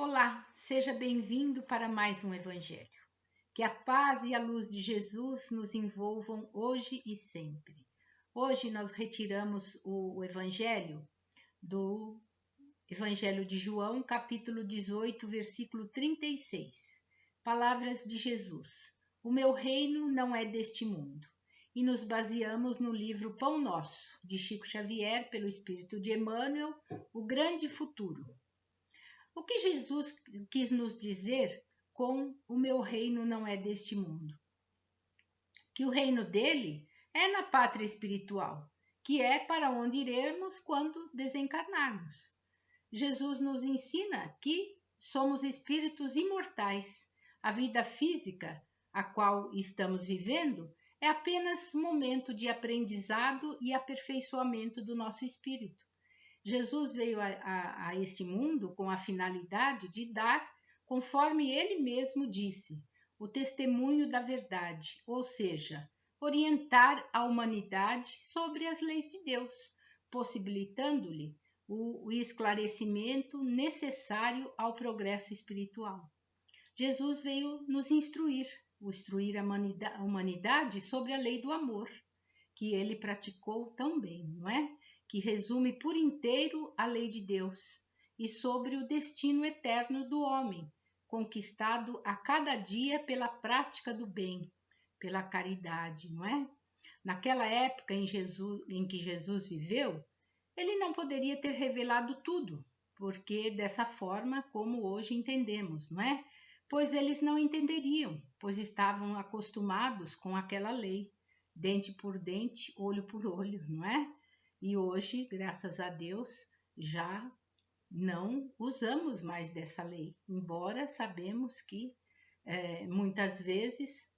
Olá, seja bem-vindo para mais um Evangelho. Que a paz e a luz de Jesus nos envolvam hoje e sempre. Hoje nós retiramos o Evangelho do Evangelho de João, capítulo 18, versículo 36. Palavras de Jesus: O meu reino não é deste mundo. E nos baseamos no livro Pão Nosso, de Chico Xavier, pelo Espírito de Emmanuel, O Grande Futuro. O que Jesus quis nos dizer com o meu reino não é deste mundo? Que o reino dele é na pátria espiritual, que é para onde iremos quando desencarnarmos. Jesus nos ensina que somos espíritos imortais. A vida física, a qual estamos vivendo, é apenas momento de aprendizado e aperfeiçoamento do nosso espírito. Jesus veio a este mundo com a finalidade de dar, conforme ele mesmo disse, o testemunho da verdade, ou seja, orientar a humanidade sobre as leis de Deus, possibilitando-lhe o esclarecimento necessário ao progresso espiritual. Jesus veio nos instruir a humanidade sobre a lei do amor, que ele praticou tão bem, não é? Que resume por inteiro a lei de Deus, e sobre o destino eterno do homem, conquistado a cada dia pela prática do bem, pela caridade, não é? Naquela época em que Jesus viveu, ele não poderia ter revelado tudo, porque dessa forma como hoje entendemos, não é? Pois eles não entenderiam, pois estavam acostumados com aquela lei, dente por dente, olho por olho, não é? E hoje, graças a Deus, já não usamos mais dessa lei, embora sabemos que muitas vezes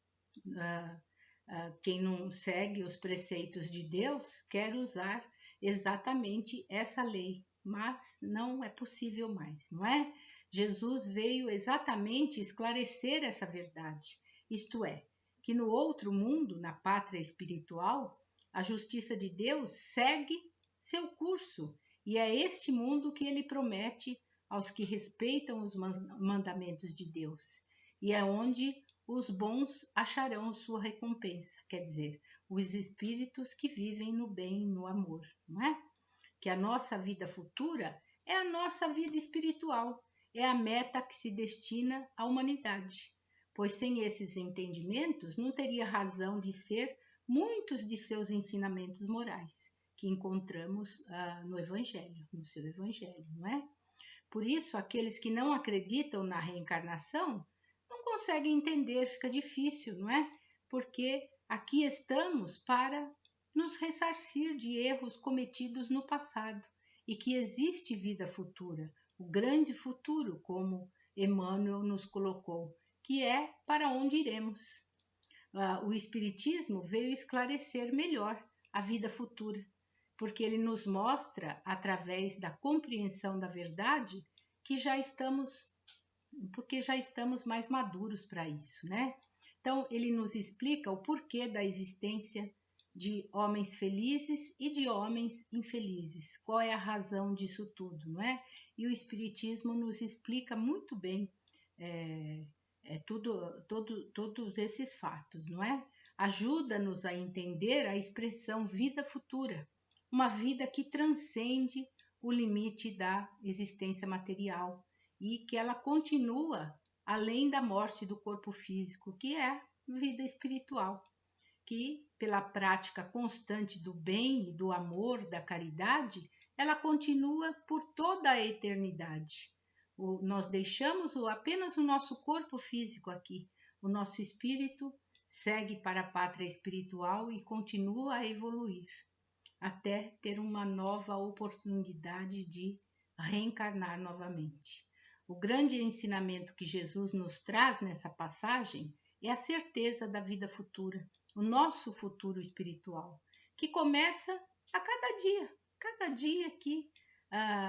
quem não segue os preceitos de Deus quer usar exatamente essa lei, mas não é possível mais, não é? Jesus veio exatamente esclarecer essa verdade, isto é, que no outro mundo, na pátria espiritual, a justiça de Deus segue seu curso, e é este mundo que ele promete aos que respeitam os mandamentos de Deus, e é onde os bons acharão sua recompensa, quer dizer, os espíritos que vivem no bem, no amor, não é? Que a nossa vida futura é a nossa vida espiritual, é a meta que se destina à humanidade, pois sem esses entendimentos não teria razão de ser muitos de seus ensinamentos morais que encontramos no Evangelho, no seu Evangelho, não é? Por isso, aqueles que não acreditam na reencarnação não conseguem entender, fica difícil, não é? Porque aqui estamos para nos ressarcir de erros cometidos no passado e que existe vida futura, o grande futuro, como Emmanuel nos colocou, que é para onde iremos. O Espiritismo veio esclarecer melhor a vida futura, porque ele nos mostra, através da compreensão da verdade, que já estamos mais maduros para isso, né? Então, ele nos explica o porquê da existência de homens felizes e de homens infelizes. Qual é a razão disso tudo, não é? E o Espiritismo nos explica muito bem todos esses fatos, não é? Ajuda-nos a entender a expressão vida futura, uma vida que transcende o limite da existência material e que ela continua além da morte do corpo físico, que é vida espiritual, que pela prática constante do bem e do amor, da caridade, ela continua por toda a eternidade. Nós deixamos apenas o nosso corpo físico aqui, o nosso espírito segue para a pátria espiritual e continua a evoluir, até ter uma nova oportunidade de reencarnar novamente. O grande ensinamento que Jesus nos traz nessa passagem é a certeza da vida futura, o nosso futuro espiritual, que começa a cada dia que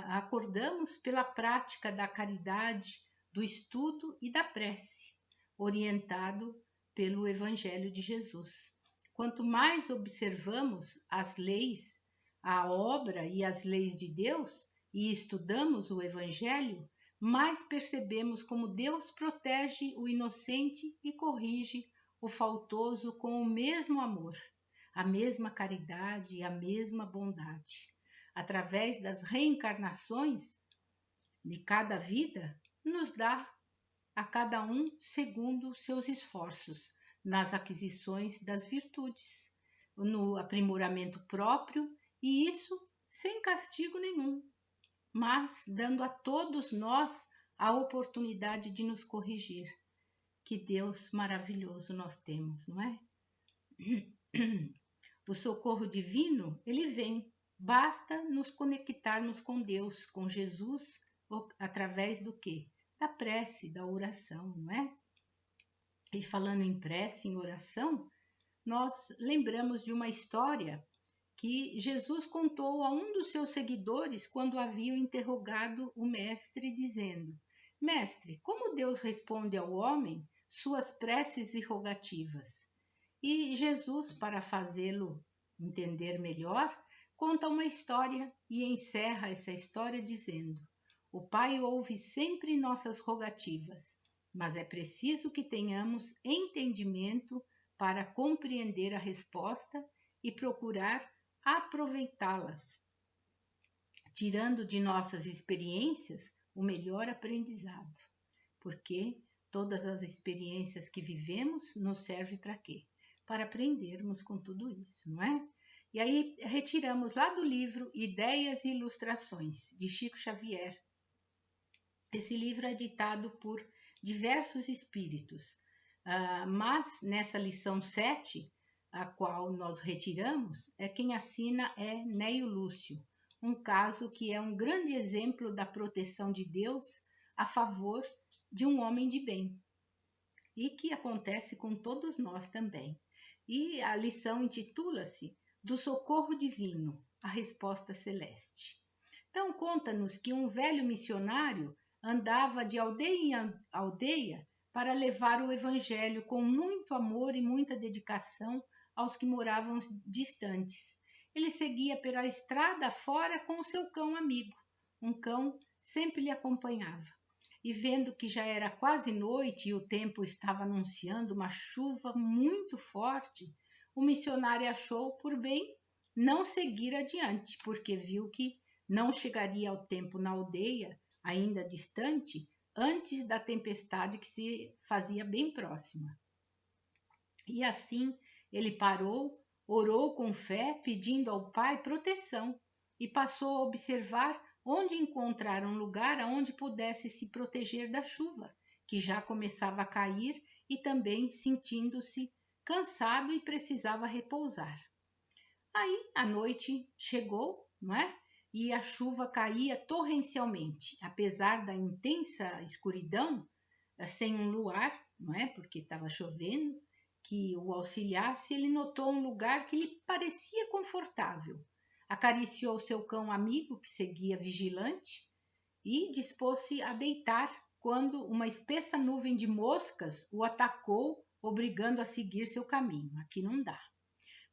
acordamos pela prática da caridade, do estudo e da prece, orientado pelo Evangelho de Jesus. Quanto mais observamos as leis, a obra e as leis de Deus e estudamos o Evangelho, mais percebemos como Deus protege o inocente e corrige o faltoso com o mesmo amor, a mesma caridade e a mesma bondade. Através das reencarnações de cada vida, nos dá a cada um segundo seus esforços nas aquisições das virtudes, no aprimoramento próprio, e isso sem castigo nenhum, mas dando a todos nós a oportunidade de nos corrigir. Que Deus maravilhoso nós temos, não é? O socorro divino, ele vem. Basta nos conectarmos com Deus, com Jesus, através do quê? Da prece, da oração, não é? E falando em prece, em oração, nós lembramos de uma história que Jesus contou a um dos seus seguidores quando haviam interrogado o mestre, dizendo: Mestre, como Deus responde ao homem suas preces e rogativas? E Jesus, para fazê-lo entender melhor, conta uma história e encerra essa história dizendo: O Pai ouve sempre nossas rogativas, mas é preciso que tenhamos entendimento para compreender a resposta e procurar aproveitá-las, tirando de nossas experiências o melhor aprendizado. Porque todas as experiências que vivemos nos servem para quê? Para aprendermos com tudo isso, não é? E aí retiramos lá do livro Ideias e Ilustrações, de Chico Xavier. Esse livro é ditado por diversos espíritos, mas nessa lição 7, a qual nós retiramos, quem assina é Neio Lúcio, um caso que é um grande exemplo da proteção de Deus a favor de um homem de bem, e que acontece com todos nós também. E a lição intitula-se Do Socorro Divino, a Resposta Celeste. Então conta-nos que um velho missionário andava de aldeia em aldeia para levar o evangelho com muito amor e muita dedicação aos que moravam distantes. Ele seguia pela estrada fora com o seu cão amigo. Um cão sempre lhe acompanhava. E vendo que já era quase noite e o tempo estava anunciando uma chuva muito forte, o missionário achou por bem não seguir adiante, porque viu que não chegaria ao tempo na aldeia, ainda distante, antes da tempestade que se fazia bem próxima. E assim ele parou, orou com fé, pedindo ao Pai proteção, e passou a observar onde encontrar um lugar aonde pudesse se proteger da chuva, que já começava a cair, e também sentindo-se cansado e precisava repousar. Aí a noite chegou, não é? E a chuva caía torrencialmente, apesar da intensa escuridão, sem um luar, não é? Porque estava chovendo, que o auxiliasse. Ele notou um lugar que lhe parecia confortável. Acariciou seu cão amigo, que seguia vigilante, e dispôs-se a deitar, quando uma espessa nuvem de moscas o atacou, obrigando a seguir seu caminho. Aqui não dá.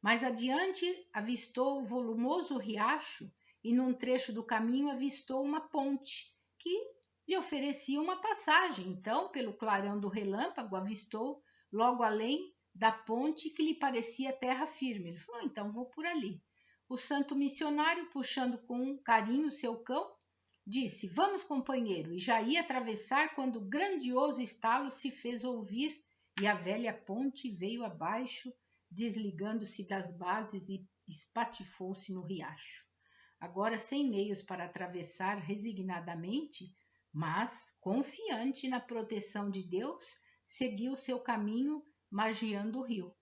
Mais adiante, avistou o volumoso riacho e, num trecho do caminho, avistou uma ponte que lhe oferecia uma passagem. Então, pelo clarão do relâmpago, avistou logo além da ponte que lhe parecia terra firme. Ele falou: então vou por ali. O santo missionário, puxando com carinho seu cão, disse: vamos, companheiro, e já ia atravessar quando o grandioso estalo se fez ouvir e a velha ponte veio abaixo, desligando-se das bases e espatifou-se no riacho. Agora sem meios para atravessar resignadamente, mas confiante na proteção de Deus, seguiu seu caminho margeando o rio.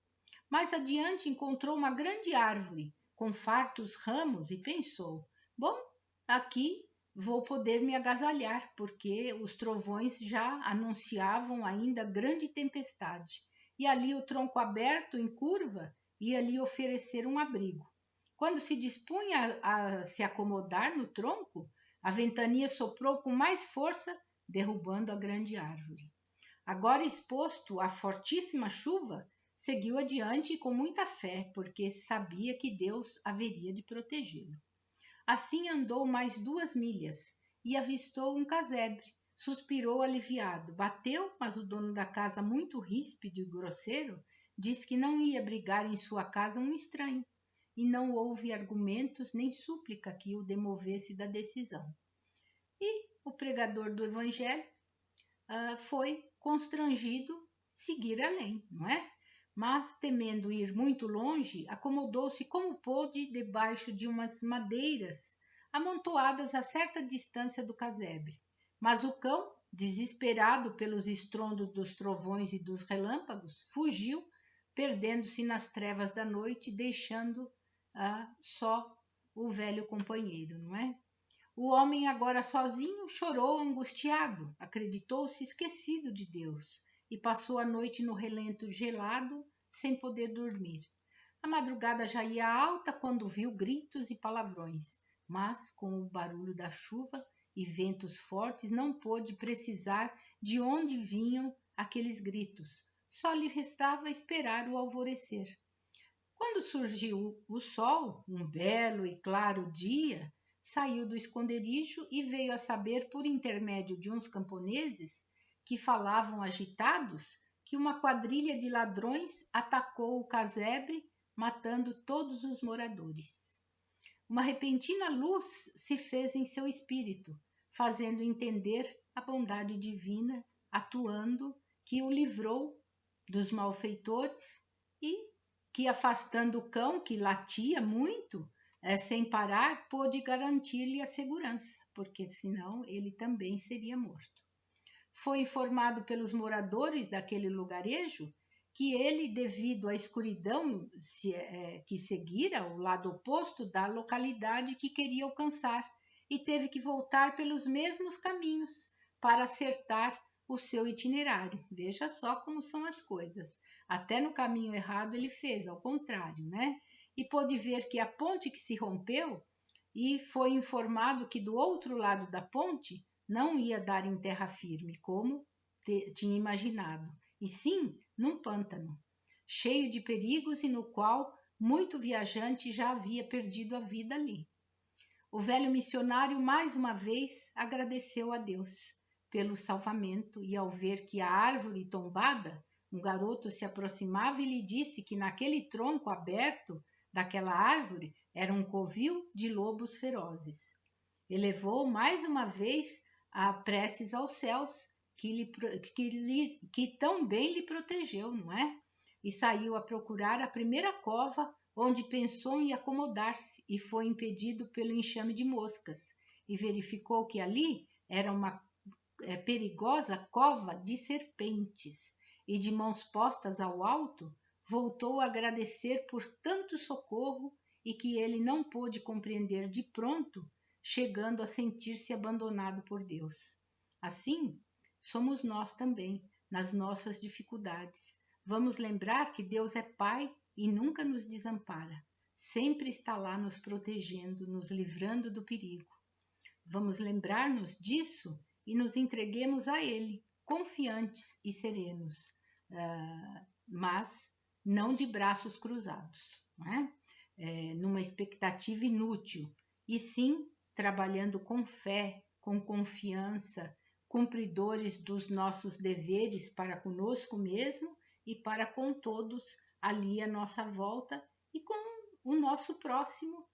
Mais adiante encontrou uma grande árvore com fartos ramos e pensou: bom, aqui vou poder me agasalhar, porque os trovões já anunciavam ainda grande tempestade, e ali o tronco aberto em curva ia lhe oferecer um abrigo. Quando se dispunha a se acomodar no tronco, a ventania soprou com mais força, derrubando a grande árvore. Agora exposto à fortíssima chuva, seguiu adiante com muita fé, porque sabia que Deus haveria de protegê-lo. Assim andou mais 2 milhas e avistou um casebre, suspirou aliviado. Bateu, mas o dono da casa, muito ríspido e grosseiro, disse que não ia brigar em sua casa um estranho, e não houve argumentos nem súplica que o demovesse da decisão. E o pregador do evangelho foi constrangido seguir além, não é? Mas, temendo ir muito longe, acomodou-se como pôde debaixo de umas madeiras amontoadas a certa distância do casebre. Mas o cão, desesperado pelos estrondos dos trovões e dos relâmpagos, fugiu, perdendo-se nas trevas da noite, deixando só o velho companheiro, não é? O homem, agora sozinho, chorou angustiado, acreditou-se esquecido de Deus e passou a noite no relento gelado, sem poder dormir. A madrugada já ia alta quando viu gritos e palavrões, mas com o barulho da chuva e ventos fortes não pôde precisar de onde vinham aqueles gritos. Só lhe restava esperar o alvorecer. Quando surgiu o sol, um belo e claro dia, saiu do esconderijo e veio a saber, por intermédio de uns camponeses que falavam agitados, que uma quadrilha de ladrões atacou o casebre, matando todos os moradores. Uma repentina luz se fez em seu espírito, fazendo entender a bondade divina, atuando, que o livrou dos malfeitores e que, afastando o cão, que latia muito, sem parar, pôde garantir-lhe a segurança, porque senão ele também seria morto. Foi informado pelos moradores daquele lugarejo que ele, devido à escuridão que seguira o lado oposto da localidade que queria alcançar, e teve que voltar pelos mesmos caminhos para acertar o seu itinerário. Veja só como são as coisas. Até no caminho errado ele fez, ao contrário, né? E pôde ver que a ponte que se rompeu, e foi informado que do outro lado da ponte não ia dar em terra firme, como tinha imaginado, e sim num pântano, cheio de perigos e no qual muito viajante já havia perdido a vida ali. O velho missionário mais uma vez agradeceu a Deus pelo salvamento e, ao ver que a árvore tombada, um garoto se aproximava e lhe disse que naquele tronco aberto daquela árvore era um covil de lobos ferozes. Elevou mais uma vez a preces aos céus, que tão bem lhe protegeu, não é? E saiu a procurar a primeira cova, onde pensou em acomodar-se, e foi impedido pelo enxame de moscas, e verificou que ali era uma perigosa cova de serpentes, e de mãos postas ao alto, voltou a agradecer por tanto socorro, e que ele não pôde compreender de pronto, chegando a sentir-se abandonado por Deus. Assim, somos nós também, nas nossas dificuldades. Vamos lembrar que Deus é Pai e nunca nos desampara. Sempre está lá nos protegendo, nos livrando do perigo. Vamos lembrar-nos disso e nos entreguemos a Ele, confiantes e serenos, mas não de braços cruzados, não é? Numa expectativa inútil, e sim trabalhando com fé, com confiança, cumpridores dos nossos deveres para conosco mesmo e para com todos ali à nossa volta e com o nosso próximo,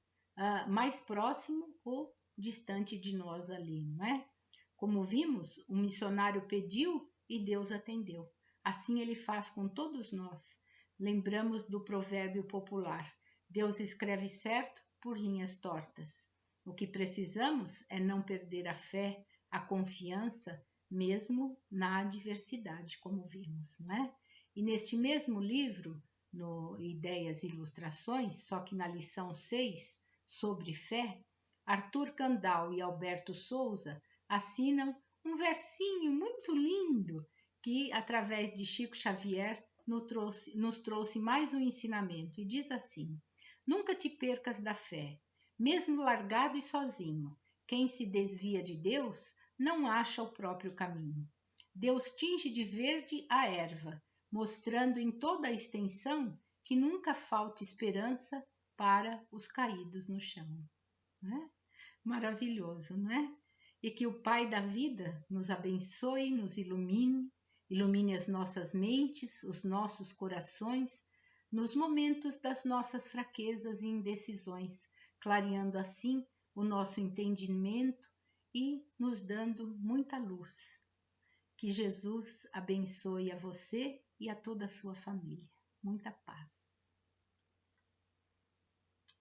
mais próximo ou distante de nós ali, não é? Como vimos, o missionário pediu e Deus atendeu. Assim ele faz com todos nós. Lembramos do provérbio popular: Deus escreve certo por linhas tortas. O que precisamos é não perder a fé, a confiança, mesmo na adversidade, como vimos, não é? E neste mesmo livro, no Ideias e Ilustrações, só que na lição 6, sobre fé, Arthur Kandal e Alberto Souza assinam um versinho muito lindo que, através de Chico Xavier, nos trouxe mais um ensinamento, e diz assim: nunca te percas da fé, mesmo largado e sozinho. Quem se desvia de Deus não acha o próprio caminho. Deus tinge de verde a erva, mostrando em toda a extensão que nunca falta esperança para os caídos no chão. Não é? Maravilhoso, não é? e que o Pai da vida nos abençoe, nos ilumine, ilumine as nossas mentes, os nossos corações, nos momentos das nossas fraquezas e indecisões, clareando assim o nosso entendimento e nos dando muita luz. Que Jesus abençoe a você e a toda a sua família. Muita paz.